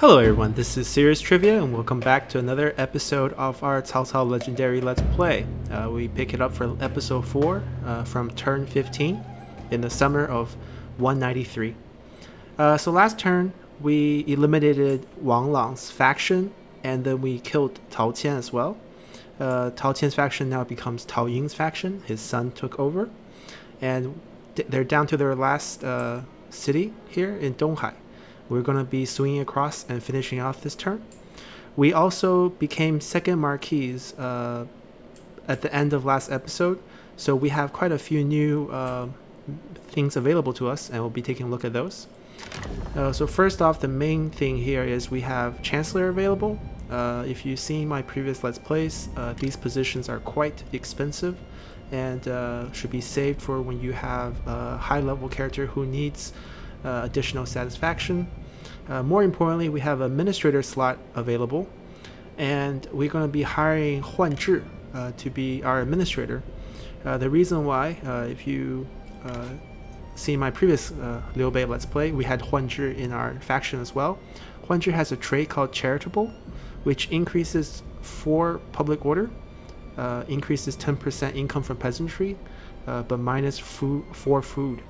Hello everyone, this is Serious Trivia and welcome back to another episode of our Cao Cao Legendary Let's Play. We pick it up for episode 4 from turn 15 in the summer of 193. So last turn we eliminated Wang Lang's faction and then we killed Tao Qian as well. Tao Qian's faction now becomes Tao Ying's faction, his son took over, and they're down to their last city here in Donghai. We're going to be swinging across and finishing off this turn. We also became second marquise at the end of last episode, so we have quite a few new things available to us, and we'll be taking a look at those. So first off, the main thing here is we have Chancellor available. If you've seen my previous Let's Plays, these positions are quite expensive and should be saved for when you have a high-level character who needs additional satisfaction. More importantly, we have an administrator slot available, and we're going to be hiring Huan Zhi to be our administrator. The reason why, if you see my previous Liu Bei Let's Play, we had Huan Zhi in our faction as well. Huan Zhi has a trait called Charitable, which increases 4 public order, increases 10% income from peasantry, but minus 4 food.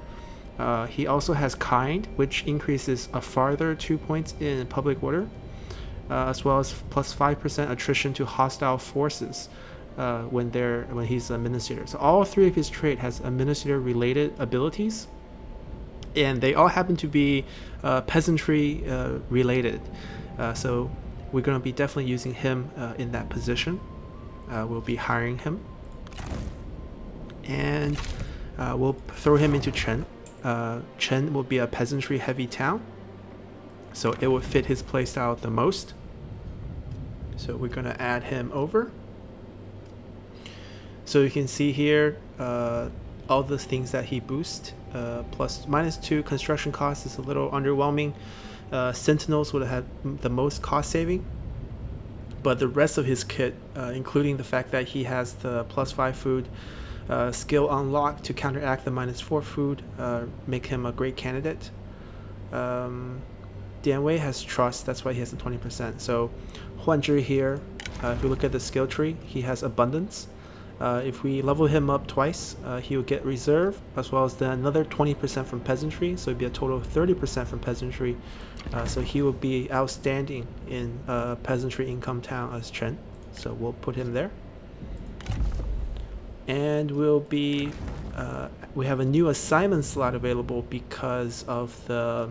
He also has Kind, which increases a farther 2 points in public order, as well as plus 5% attrition to hostile forces when he's administrator. So all 3 of his traits has administrator related abilities, and they all happen to be peasantry related. So we're going to be definitely using him in that position. We'll be hiring him, and we'll throw him into Chen. Chen will be a peasantry heavy town, so it will fit his playstyle the most. So we're going to add him over. So you can see here all the things that he boosts. -2 construction cost is a little underwhelming. Sentinels would have had the most cost saving, but the rest of his kit, including the fact that he has the +5 food, skill unlocked to counteract the -4 food, make him a great candidate. Dian Wei has trust, that's why he has the 20%. So Huan Zhi here, if we look at the skill tree, he has abundance. If we level him up twice, he will get reserve, as well as then another 20% from peasantry, so it'd be a total of 30% from peasantry. So he will be outstanding in peasantry income town as Chen, so we'll put him there. And we'll be we have a new assignment slot available because of the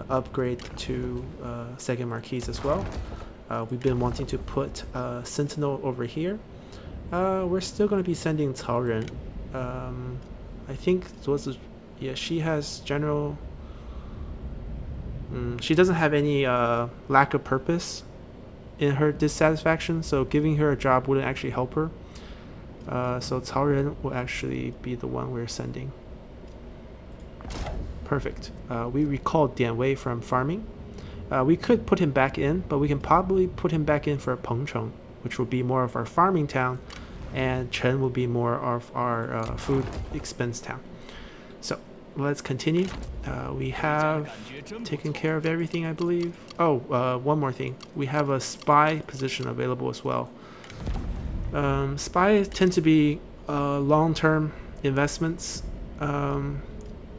upgrade to second marquise as well. We've been wanting to put Sentinel over here. We're still going to be sending Cao Ren. I think yeah, she has general. She doesn't have any lack of purpose in her dissatisfaction, so giving her a job wouldn't actually help her. So Cao Ren will actually be the one we're sending. Perfect. We recalled Dian Wei from farming. We could put him back in, but we can probably put him back in for Pengcheng, which will be more of our farming town, and Chen will be more of our food expense town. So let's continue. We have taken care of everything, I believe. Oh, one more thing. We have a spy position available as well. Spies tend to be long-term investments.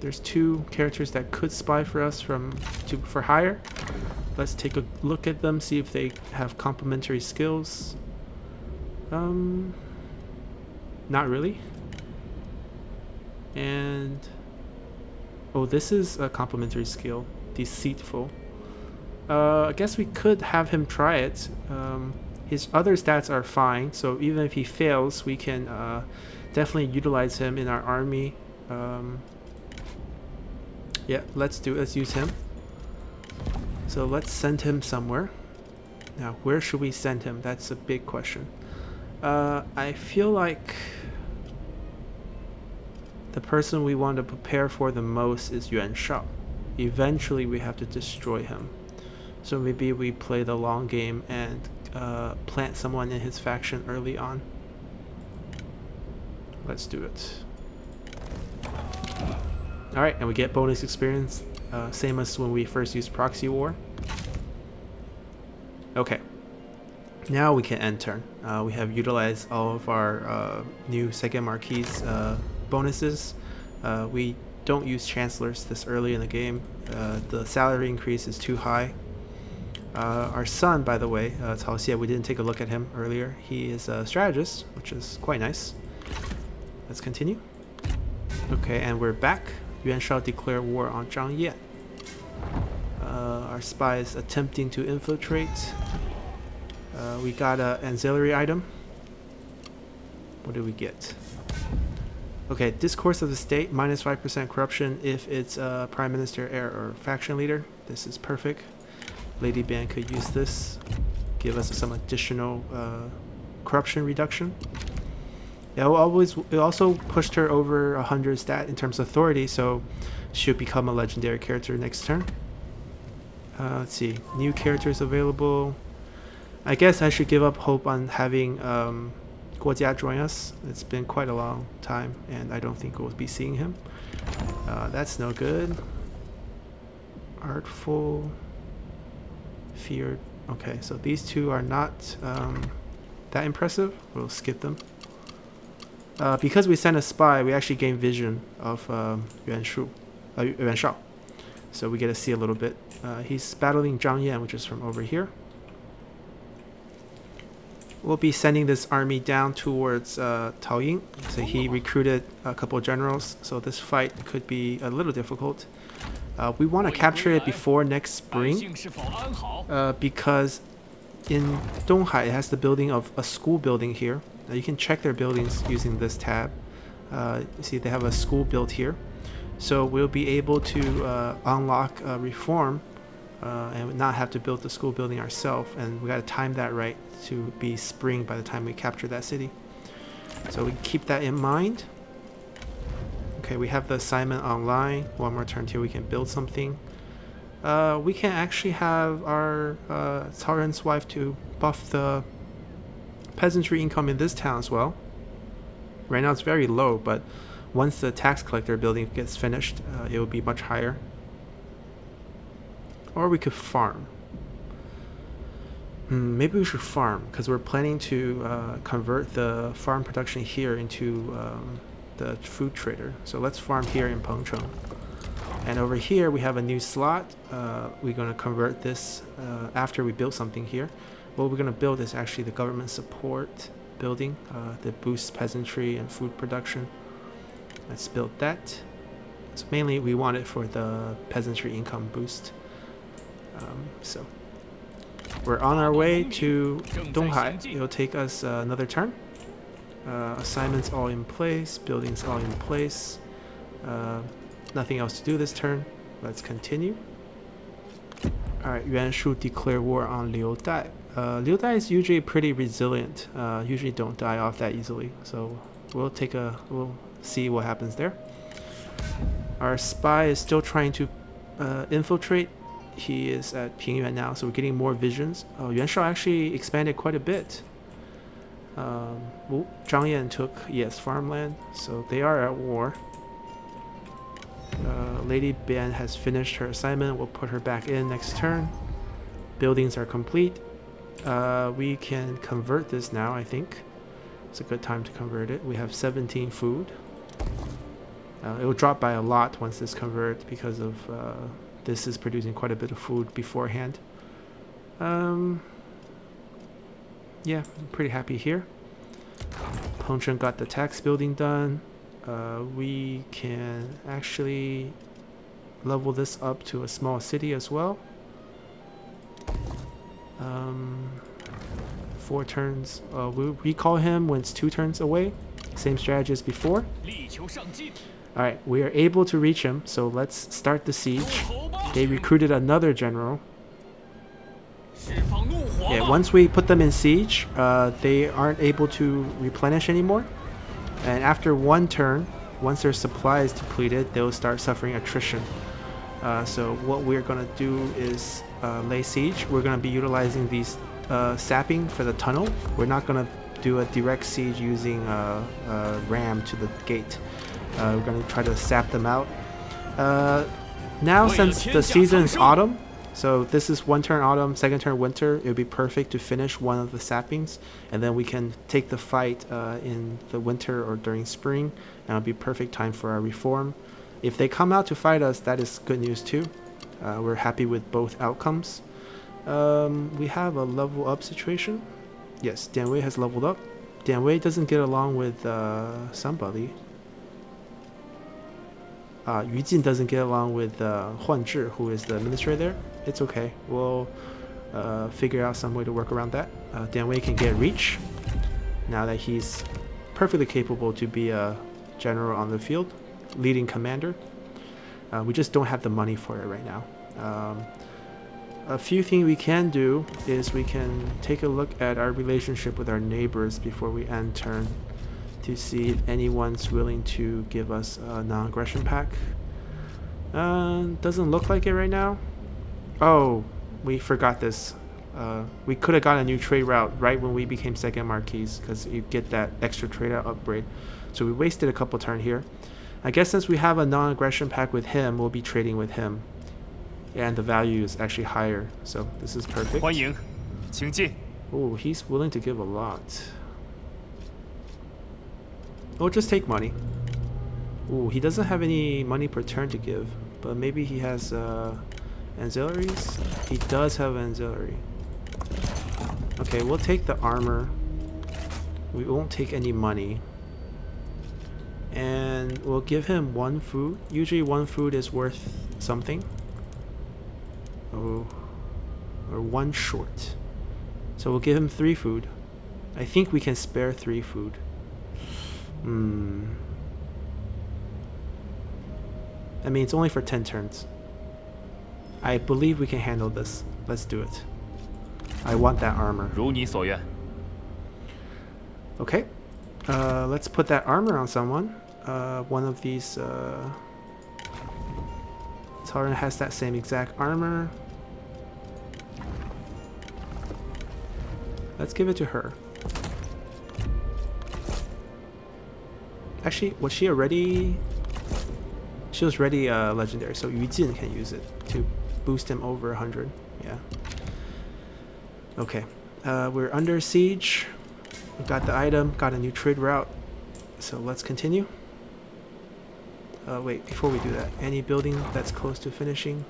There's 2 characters that could spy for us for hire. Let's take a look at them, see if they have complementary skills. Not really. And oh, this is a complementary skill, Deceitful. I guess we could have him try it. His other stats are fine, so even if he fails, we can definitely utilize him in our army. Yeah, let's use him. So let's send him somewhere. Now, where should we send him? That's a big question. I feel like the person we want to prepare for the most is Yuan Shao. Eventually, we have to destroy him. So maybe we play the long game and plant someone in his faction early on. Let's do it. Alright, and we get bonus experience, same as when we first used Proxy War. Okay. Now we can end turn. We have utilized all of our new second marquis bonuses. We don't use chancellors this early in the game. The salary increase is too high. Our son, by the way, Cao Xie, we didn't take a look at him earlier. He is a strategist, which is quite nice. Let's continue. Okay, and we're back. Yuan Shao declared war on Zhang Yan. Our spy is attempting to infiltrate. We got an ancillary item. What did we get? Okay, discourse of the state, minus 5% corruption if it's a prime minister, heir, or faction leader. This is perfect. Lady Ban could use this, give us some additional corruption reduction. It also pushed her over 100 stat in terms of authority, so she'll become a legendary character next turn. Let's see, new characters available. I guess I should give up hope on having Guojia join us. It's been quite a long time, and I don't think we'll be seeing him. That's no good. Artful, feared. Okay, so these two are not that impressive. We'll skip them. Because we sent a spy, we actually gain vision of Yuan Shao. So we get to see a little bit. He's battling Zhang Yan, which is from over here. We'll be sending this army down towards Taoying. So he recruited a couple of generals, so this fight could be a little difficult. We want to capture it before next spring, because in Donghai it has the building of a school building here. You can check their buildings using this tab. You see they have a school built here. So we'll be able to unlock reform and not have to build the school building ourselves. And we got to time that right to be spring by the time we capture that city. So we keep that in mind. Okay, we have the assignment online. One more turn till we can build something. We can actually have our Cao Ren's wife to buff the peasantry income in this town as well. Right now it's very low, but once the tax collector building gets finished, it will be much higher. Or we could farm. Maybe we should farm, because we're planning to convert the farm production here into the food trader. So let's farm here in Pengcheng. And over here we have a new slot. We're going to convert this after we build something here. What we're going to build is actually the government support building that boosts peasantry and food production. Let's build that. So mainly we want it for the peasantry income boost. So we're on our way to Donghai. It'll take us another turn. Assignments all in place, buildings all in place. Nothing else to do this turn. Let's continue. Alright, Yuan Shu declare war on Liu Dai. Liu Dai is usually pretty resilient. Usually don't die off that easily. So we'll see what happens there. Our spy is still trying to infiltrate. He is at Pingyuan now, so we're getting more visions. Yuan Shao actually expanded quite a bit. Zhang Yan took, yes, farmland, so they are at war. Lady Ban has finished her assignment. We'll put her back in next turn. Buildings are complete. We can convert this now, I think. It's a good time to convert it. We have 17 food. It will drop by a lot once this converts because of this is producing quite a bit of food beforehand. Yeah, I'm pretty happy here. Pengcheng got the tax building done. We can actually level this up to a small city as well. 4 turns. We'll recall him when it's 2 turns away. Same strategy as before. Alright, we are able to reach him, so let's start the siege. They recruited another general. Yeah, once we put them in siege, they aren't able to replenish anymore. And after 1 turn, once their supply is depleted, they'll start suffering attrition. So what we're going to do is lay siege. We're going to be utilizing these sapping for the tunnel. We're not going to do a direct siege using a ram to the gate. We're going to try to sap them out. Now, since the season is autumn, So this is one turn autumn, second turn winter. It would be perfect to finish one of the sappings, and then we can take the fight in the winter or during spring, and it'll be perfect time for our reform. If they come out to fight us, that is good news too. We're happy with both outcomes. We have a level up situation. Yes, Dianwei has leveled up. Dianwei doesn't get along with somebody. Yu Jin doesn't get along with Huan Zhi, who is the administrator there. It's okay. We'll figure out some way to work around that. Dianwei can get reach now that he's perfectly capable to be a general on the field, leading commander. We just don't have the money for it right now. A few things we can do is we can take a look at our relationship with our neighbors before we end turn to see if anyone's willing to give us a non-aggression pack. Doesn't look like it right now. Oh, we forgot this. We could have got a new trade route right when we became second marquis, because you get that extra trade route upgrade. So we wasted a couple turns here. I guess since we have a non-aggression pack with him, we'll be trading with him. And the value is actually higher, so this is perfect. Oh, he's willing to give a lot. We'll just take money. Oh, he doesn't have any money per turn to give, but maybe he has ancillaries? He does have ancillary. Okay, we'll take the armor. We won't take any money. And we'll give him one food. Usually one food is worth something. Oh, or one short. So we'll give him 3 food. I think we can spare 3 food. I mean, it's only for 10 turns. I believe we can handle this. Let's do it. I want that armor. Okay. Let's put that armor on someone. One of these... Taran has that same exact armor. Let's give it to her. Actually, was she already... She was already legendary, so Yu Jin can use it to boost him over 100. Yeah. Okay. We're under siege. We got the item, got a new trade route. So let's continue. Wait, before we do that, any building that's close to finishing?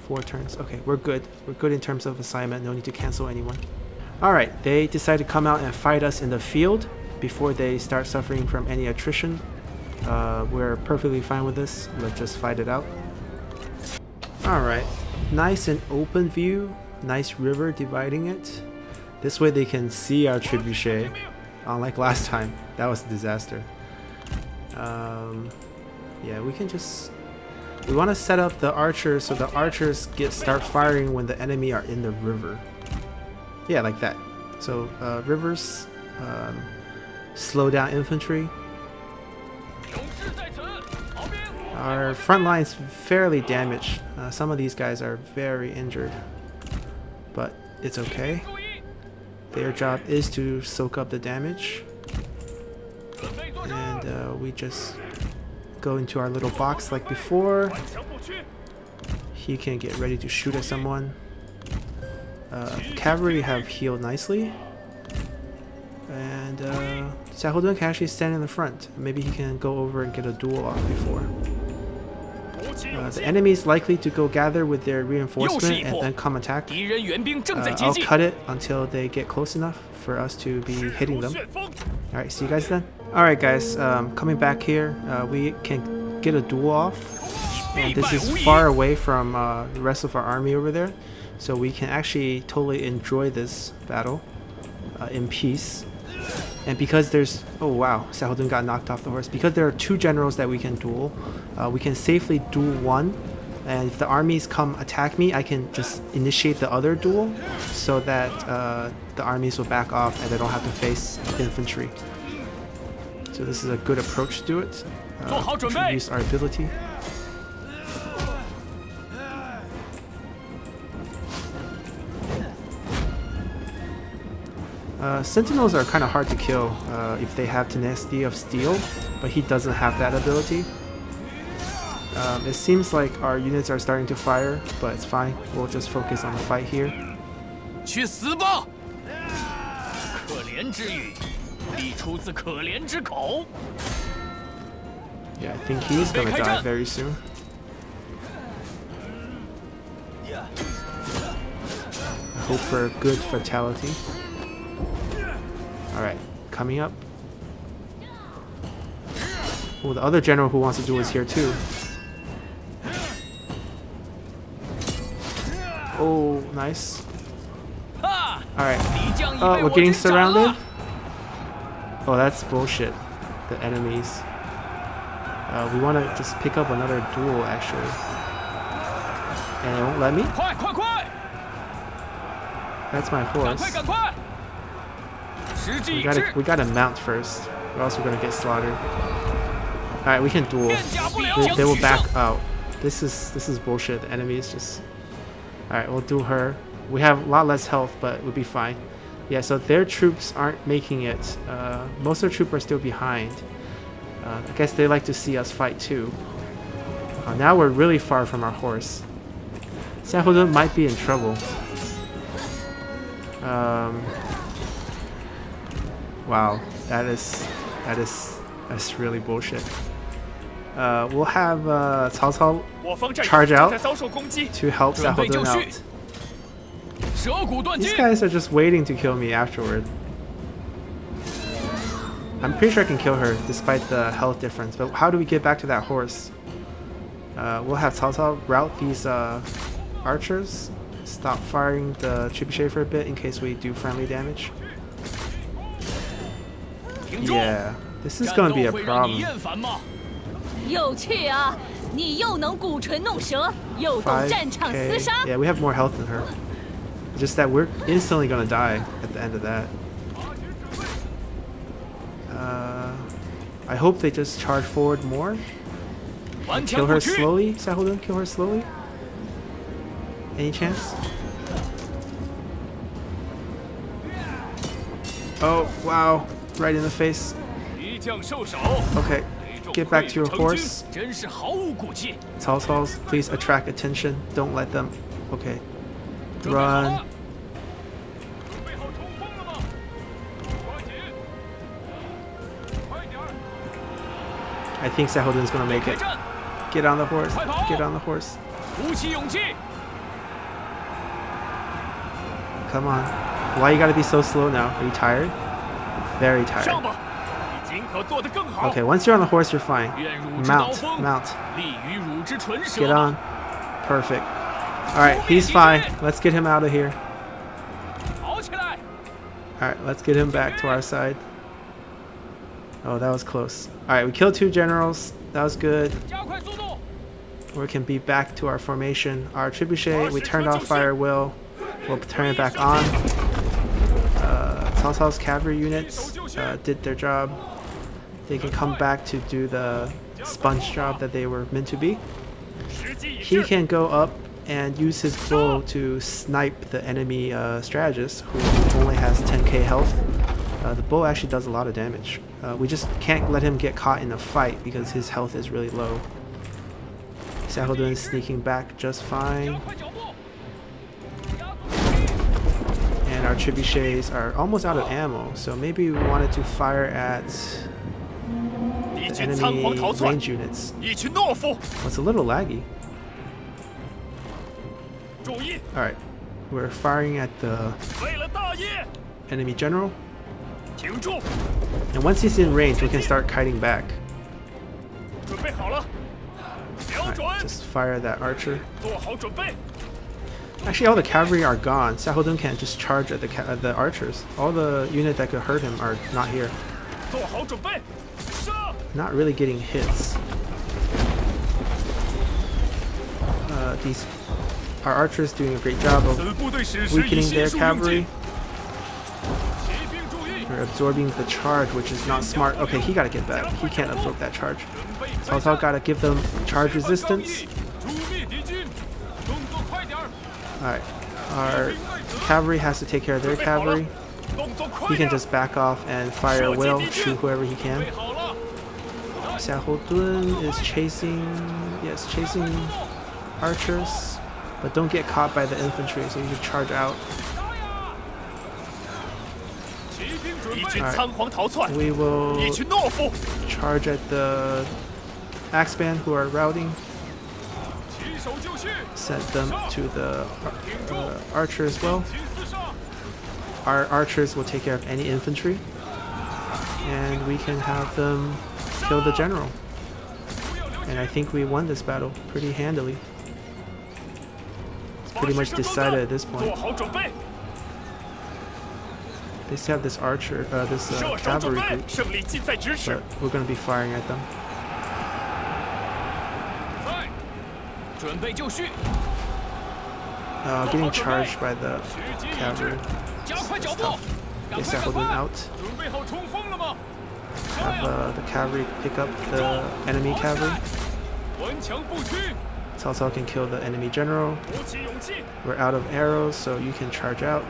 4 turns. Okay, we're good. We're good in terms of assignment. No need to cancel anyone. Alright, they decide to come out and fight us in the field before they start suffering from any attrition. We're perfectly fine with this. Let's just fight it out. Alright, nice and open view. Nice river dividing it. This way they can see our trebuchet. Unlike last time, that was a disaster. Yeah, we can just... We want to set up the archers so the archers start firing when the enemy are in the river. Yeah, like that. So rivers slow down infantry. Our front line's fairly damaged. Some of these guys are very injured, but it's okay. Their job is to soak up the damage, and we just go into our little box like before. He can get ready to shoot at someone. Cavalry have healed nicely, and Xiaohudun can actually stand in the front. Maybe he can go over and get a duel off before. The enemy is likely to go gather with their reinforcement and then come attack. I'll cut it until they get close enough for us to be hitting them. Alright, see you guys then. Alright guys, coming back here, we can get a duel off. And this is far away from the rest of our army over there. So we can actually totally enjoy this battle in peace. And because there's... Oh wow, Xiaohudun got knocked off the horse. Because there are 2 generals that we can duel, we can safely duel one. And if the armies come attack me, I can just initiate the other duel so that the armies will back off and they don't have to face infantry. So this is a good approach to it. Use our ability. Sentinels are kind of hard to kill if they have Tenacity of Steel, but he doesn't have that ability. It seems like our units are starting to fire, but it's fine. We'll just focus on the fight here. 去死吧！可怜之语，必出自可怜之口。 Yeah, I think he's gonna die very soon. I hope for a good fatality. Alright, coming up. Oh, the other general who wants to do is here too. Oh, nice. Alright. Oh, we're getting surrounded? Oh, that's bullshit. The enemies. We want to just pick up another duel, actually. And it won't let me? That's my horse. We gotta mount first, or else we're gonna get slaughtered. Alright, we can duel. They will back out. This is bullshit. The enemy is just... Alright, we'll duel her. We have a lot less health, but we'll be fine. Yeah, so their troops aren't making it. Most of their troops are still behind. I guess they like to see us fight too. Now we're really far from our horse. Xiahou might be in trouble. Wow, that's really bullshit. We'll have Cao Cao charge out to help Xiahou out. These guys are just waiting to kill me afterward. I'm pretty sure I can kill her despite the health difference, but how do we get back to that horse? We'll have Cao Cao route these archers, stop firing the trebuchet for a bit in case we do friendly damage. Yeah, this is gonna be a problem. 5K. Yeah, we have more health than her. It's just that we're instantly gonna die at the end of that. I hope they just charge forward more. Kill her slowly, Xiahou, kill her slowly. Any chance? Oh, wow. Right in the face. Okay, get back to your horse. Cao Cao's, please attract attention. Don't let them... Okay. Run. I think Xiahou gonna make it. Get on the horse. Get on the horse. Come on. Why you gotta be so slow now? Are you tired? Very tired. Okay, once you're on the horse, you're fine. Mount. Mount. Get on. Perfect. Alright, he's fine. Let's get him out of here. Alright, let's get him back to our side. Oh, that was close. Alright, we killed 2 generals. That was good. We can be back to our formation. Our trebuchet, we turned off fire will. We'll turn it back on. Cao Cao's cavalry units did their job. They can come back to do the sponge job that they were meant to be. He can go up and use his bow to snipe the enemy strategist who only has 10k health. The bow actually does a lot of damage. We just can't let him get caught in a fight because his health is really low. Xiahou is sneaking back just fine. And our trebuchets are almost out of ammo, so maybe we wanted to fire at the enemy range units. Oh, it's a little laggy. Alright, we're firing at the enemy general. And once he's in range, we can start kiting back. Right, just fire that archer. Actually, all the cavalry are gone. Xiahou can't just charge at the archers. All the units that could hurt him are not here. Not really getting hits. Our archers doing a great job of weakening their cavalry. They're absorbing the charge, which is not smart. Okay, he gotta get back. He can't absorb that charge. Cao Cao gotta give them charge resistance. Alright, our cavalry has to take care of their cavalry. He can just back off and fire a will, shoot whoever he can. Xiahou is chasing. Yes, chasing archers, but don't get caught by the infantry, so you can charge out. Right. We will charge at the axemen who are routing. Send them to the archer as well. Our archers will take care of any infantry, and we can have them kill the general. And I think we won this battle pretty handily. It's pretty much decided at this point. They still have this archer, this cavalry group, but we're going to be firing at them. Getting charged by the cavalry is tough. Get Xiaohudun out. Have the cavalry pick up the enemy cavalry. Cao Cao can kill the enemy general. We're out of arrows, so you can charge out.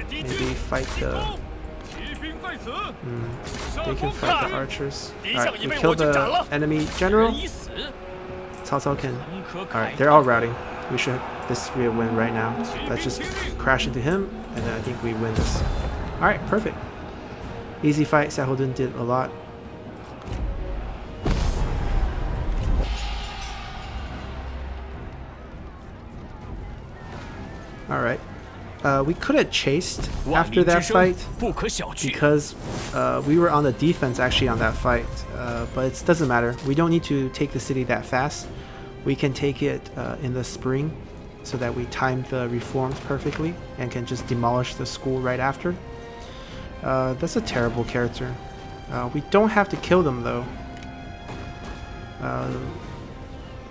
Maybe fight the... they can fight the archers. Alright, we kill the enemy general. Cao Cao can... Alright, they're all routing. We should... This be a win right now. Let's just crash into him, and then I think we win this. Alright, perfect. Easy fight. Xiaohudun did a lot. Alright. We could have chased after that fight because we were on the defense actually on that fight. But it doesn't matter. We don't need to take the city that fast. We can take it in the spring so that we time the reforms perfectly and can just demolish the school right after. That's a terrible character. We don't have to kill them though.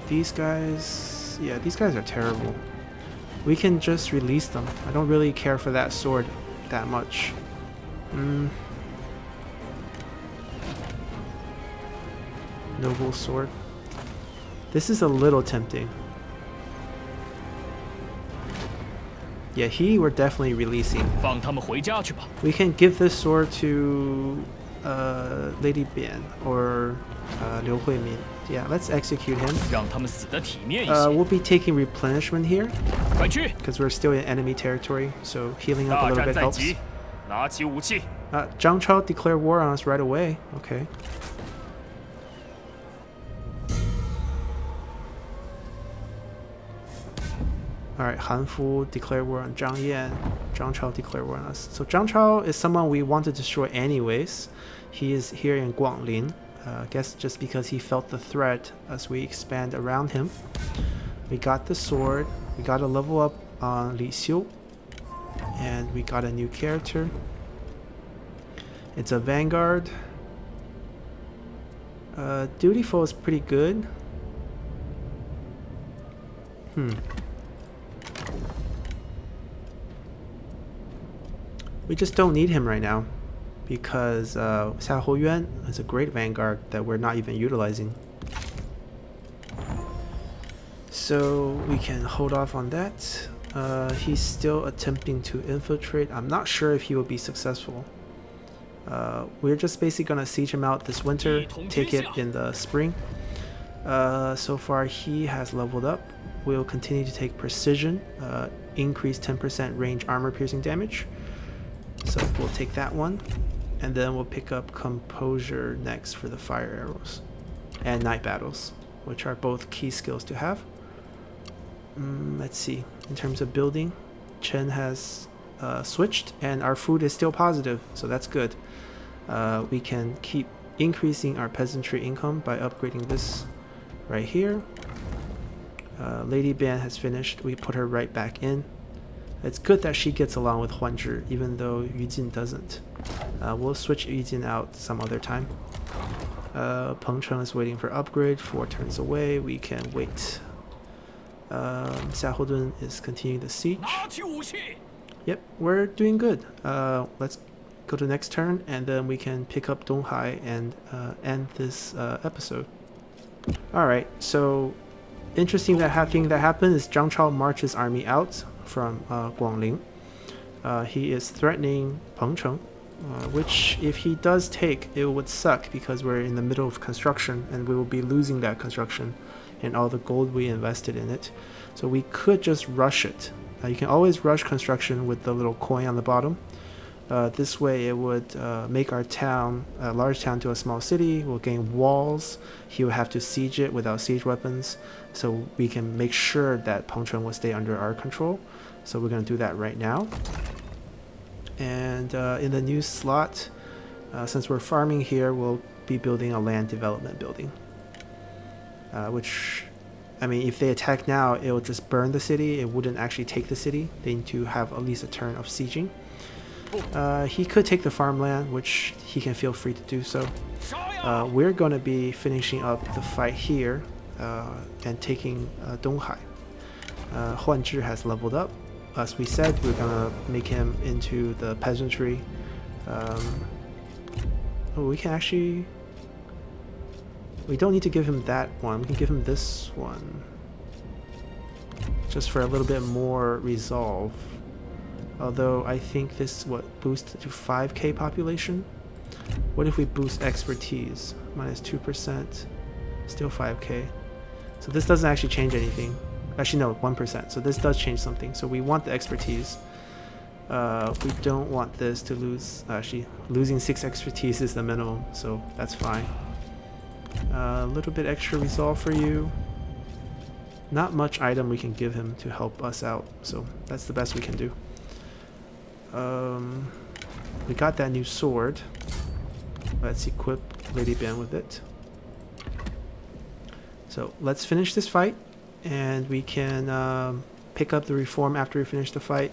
These guys... Yeah, these guys are terrible. We can just release them. I don't really care for that sword that much. Noble sword. This is a little tempting. Yeah, we're definitely releasing. We can give this sword to Lady Bian or Liu Huimin. Yeah, let's execute him. We'll be taking replenishment here because we're still in enemy territory, so healing up a little bit helps. Zhang Chao declared war on us right away. Okay. Alright, Han Fu declared war on Zhang Yan. Zhang Chao declared war on us. So Zhang Chao is someone we want to destroy anyways. He is here in Guanglin. I guess just because he felt the threat as we expand around him. We got the sword. We got a level up on Li Xiu. And we got a new character. It's a Vanguard. Dutiful is pretty good. We just don't need him right now because Xia Houyuan is a great Vanguard that we're not even utilizing. So we can hold off on that. He's still attempting to infiltrate. I'm not sure if he will be successful. We're just basically gonna siege him out this winter, take it in the spring. So far he has leveled up. We'll continue to take precision, increase 10% range armor piercing damage. So we'll take that one, and then we'll pick up composure next for the fire arrows and night battles, which are both key skills to have. Let's see, in terms of building, Chen has switched and our food is still positive, so that's good. We can keep increasing our peasantry income by upgrading this right here. Lady Bian has finished. We put her right back in. It's good that she gets along with Huanzhi, even though Yujin doesn't. We'll switch Yujin out some other time. Pengcheng is waiting for upgrade. 4 turns away. We can wait. Xiaohudun is continuing the siege. Yep, we're doing good. Let's go to the next turn, and then we can pick up Donghai and end this episode. Alright, so interesting thing that happened is Zhang Chao marches army out from Guanglin. He is threatening Pengcheng, which if he does take, it would suck because we're in the middle of construction and we will be losing that construction and all the gold we invested in it. So we could just rush it. You can always rush construction with the little coin on the bottom. This way it would make our town, a large town, to a small city. We'll gain walls. He will have to siege it without siege weapons. So we can make sure that Pengcheng will stay under our control. So we're going to do that right now. And in the new slot, since we're farming here, we'll be building a land development building. Which, I mean, if they attack now, it will just burn the city. It wouldn't actually take the city. They need to have at least a turn of sieging. He could take the farmland, which he can feel free to do so. We're going to be finishing up the fight here and taking Donghai. Huan Zhi has leveled up. As we said, we're going to make him into the peasantry. Oh, we can actually... We don't need to give him that one. We can give him this one. Just for a little bit more resolve. Although I think this, boosts to 5k population? What if we boost expertise? Minus 2%. Still 5k. So this doesn't actually change anything. Actually no, 1%. So this does change something. So we want the expertise. We don't want this to lose. Actually, losing 6 expertise is the minimum, so that's fine. A little bit extra resolve for you. Not much item we can give him to help us out, so that's the best we can do. We got that new sword. Let's equip Lady Bian with it. So let's finish this fight, and we can pick up the reform after we finish the fight.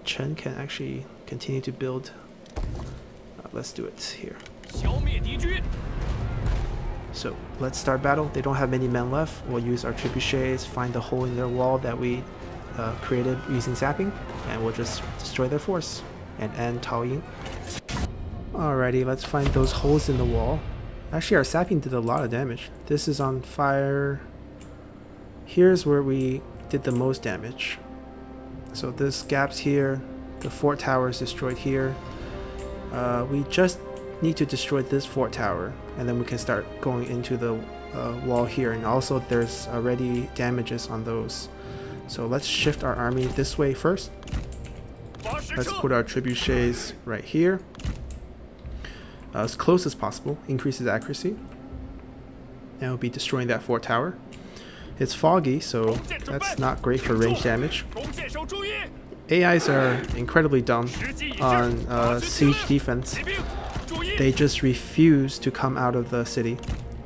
Chen can actually continue to build. Let's do it here. So let's start battle. They don't have many men left. We'll use our trebuchets, find the hole in their wall that we created using zapping, and we'll just destroy their force and end Tao Ying. Alrighty, let's find those holes in the wall. Actually, our sapping did a lot of damage. This is on fire. Here's where we did the most damage. So this gap's here. The fort tower is destroyed here. We just need to destroy this fort tower, and then we can start going into the wall here. And also there's already damages on those. So let's shift our army this way first. Let's put our trebuchets right here. As close as possible, increases accuracy. And we'll be destroying that fort tower. It's foggy, so that's not great for range damage. AIs are incredibly dumb on siege defense. They just refuse to come out of the city,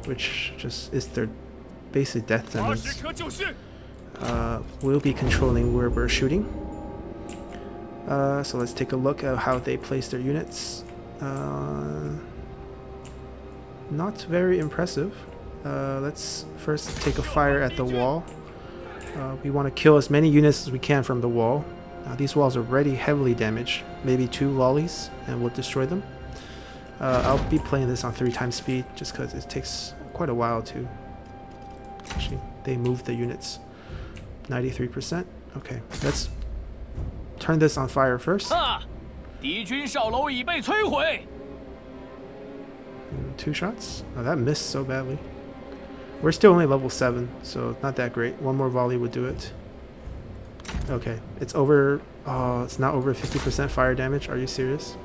which just is their basic death sentence. We'll be controlling where we're shooting. So let's take a look at how they place their units. Not very impressive. Let's first take a fire at the wall. We want to kill as many units as we can from the wall. These walls are already heavily damaged. Maybe 2 lollies and we'll destroy them. I'll be playing this on 3 times speed just because it takes quite a while to... Actually, they moved the units. 93%. Okay, let's turn this on fire first. 2 shots? Oh, that missed so badly. We're still only level 7, so not that great. 1 more volley would do it. Okay, it's over... Oh, it's not over 50% fire damage. Are you serious?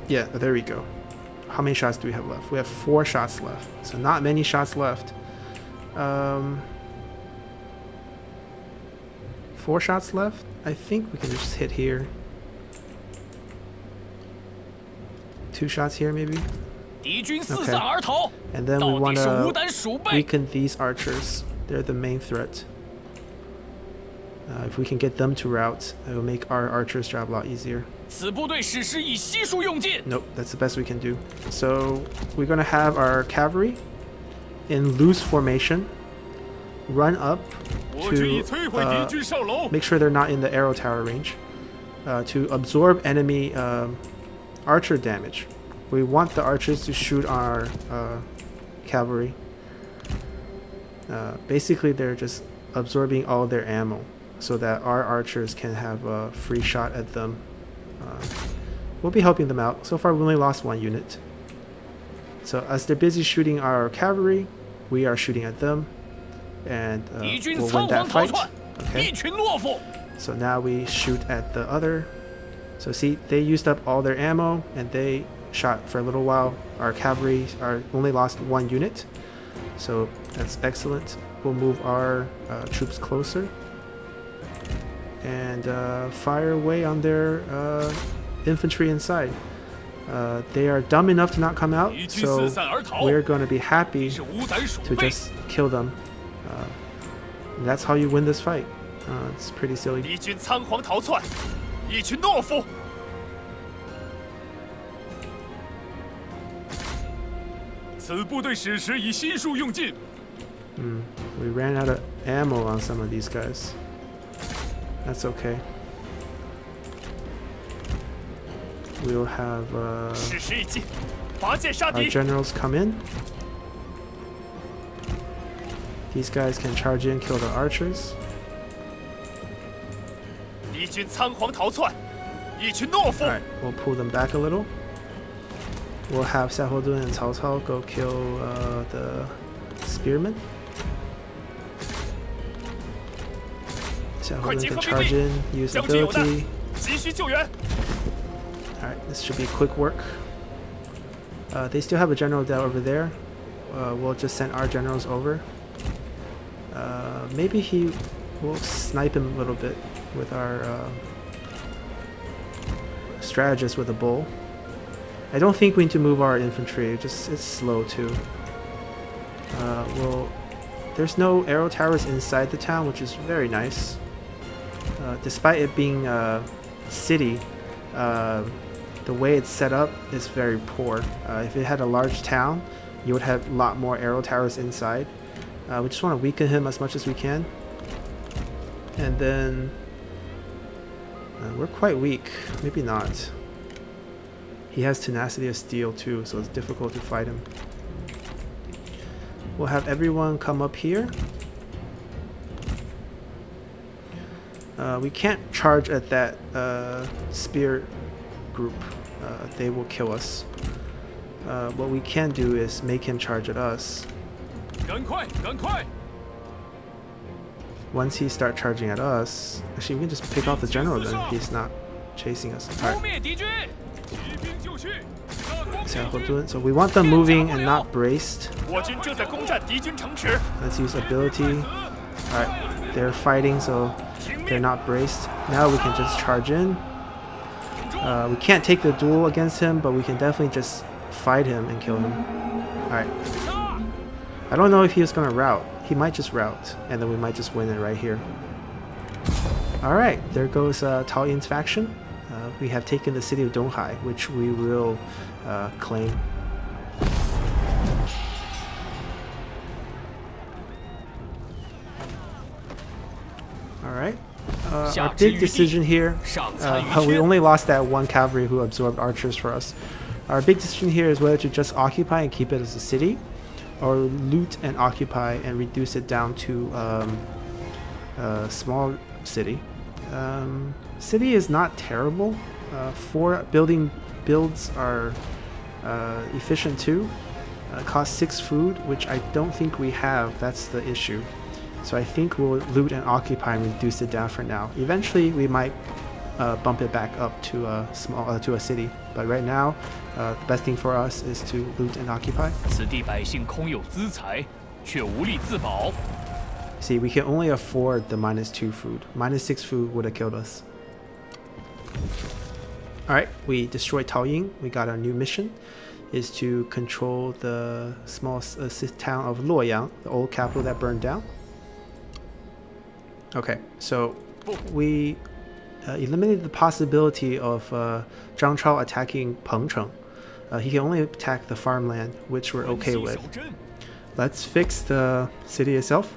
Yeah, there we go. How many shots do we have left? We have 4 shots left, so not many shots left. 4 shots left? I think we can just hit here. 2 shots here, maybe? Okay. And then we want to weaken these archers. They're the main threat. If we can get them to rout, it will make our archers' job a lot easier. Nope, that's the best we can do. So we're going to have our cavalry in loose formation run up to make sure they're not in the arrow tower range to absorb enemy archer damage. We want the archers to shoot our cavalry. Basically, they're just absorbing all their ammo so that our archers can have a free shot at them we'll be helping them out. So far we only lost 1 unit. So as they're busy shooting our cavalry, we are shooting at them, and we'll win that fight. Okay. So now we shoot at the other. So see, they used up all their ammo and they shot for a little while. Our cavalry only lost 1 unit, so that's excellent. We'll move our troops closer and fire away on their infantry inside. They are dumb enough to not come out, so we're going to be happy to just kill them. And that's how you win this fight. It's pretty silly. We ran out of ammo on some of these guys. That's okay. We'll have our generals come in. These guys can charge in, kill the archers. Alright, we'll pull them back a little. We'll have Xiahou Dun and Cao Cao go kill the spearmen. Xiahou Dun can charge in, use ability. Alright, this should be quick work. They still have a general down over there. We'll just send our generals over. Maybe he will snipe him a little bit with our strategist with a bull. I don't think we need to move our infantry, it's slow too. Well, there's no arrow towers inside the town, which is very nice. Despite it being a city, the way it's set up is very poor. If it had a large town, you would have a lot more arrow towers inside. We just want to weaken him as much as we can. And then we're quite weak. Maybe not. He has tenacity of steel too, so it's difficult to fight him. We'll have everyone come up here. We can't charge at that spear group. They will kill us. What we can do is make him charge at us. Once he starts charging at us, actually we can just pick off the general then if he's not chasing us. Alright. So we want them moving and not braced. Let's use ability. Alright, they're fighting, so they're not braced. Now we can just charge in. We can't take the duel against him, but we can definitely just fight him and kill him. Alright. I don't know if he was going to rout. He might just rout, and then we might just win it right here. Alright, there goes Tao Yin's faction. We have taken the city of Donghai, which we will claim. Alright. Our big decision here, we only lost that 1 cavalry who absorbed archers for us. Our big decision here is whether to just occupy and keep it as a city, or loot and occupy and reduce it down to a small city. City is not terrible. 4 builds are efficient too. Cost 6 food, which I don't think we have. That's the issue. So I think we'll loot and occupy and reduce it down for now. Eventually we might bump it back up to a small to a city, but right now the best thing for us is to loot and occupy. See, we can only afford the -2 food. -6 food would have killed us. Alright, we destroyed Tao Yin. We got our new mission, is to control the small town of Luoyang, the old capital that burned down. Okay, so we eliminated the possibility of Zhang Chao attacking Pengcheng. He can only attack the farmland, which we're okay with. Let's fix the city itself.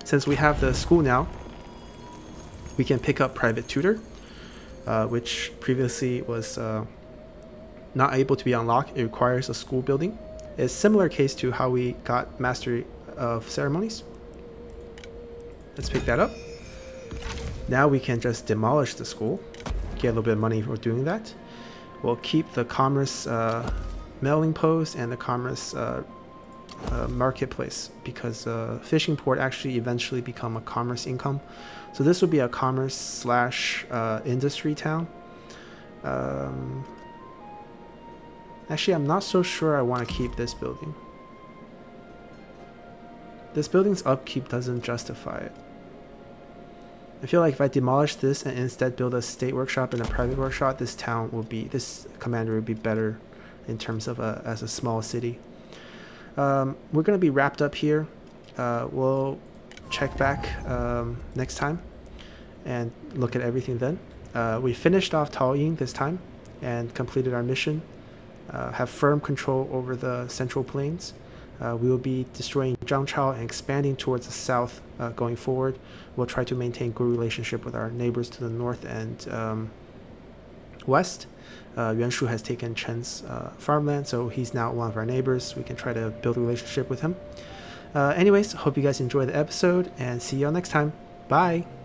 Since we have the school now, we can pick up private tutor, which previously was not able to be unlocked. It requires a school building. It's a similar case to how we got mastery of ceremonies. Let's pick that up. Now we can just demolish the school, get a little bit of money for doing that. We'll keep the commerce mailing post and the commerce marketplace, because fishing port actually eventually become a commerce income. So this would be a commerce slash industry town. Actually, I'm not so sure I want to keep this building. This building's upkeep doesn't justify it. I feel like if I demolish this and instead build a state workshop and a private workshop, this commander would be better in terms of as a small city. We're going to be wrapped up here. We'll check back next time and look at everything then. We finished off Taoying this time and completed our mission. Have firm control over the central plains. We will be destroying Zhangchao and expanding towards the south going forward. We'll try to maintain good relationship with our neighbors to the north and west. Yuan Shu has taken Chen's farmland, so he's now one of our neighbors. We can try to build a relationship with him. Anyways, hope you guys enjoyed the episode, and see y'all next time. Bye!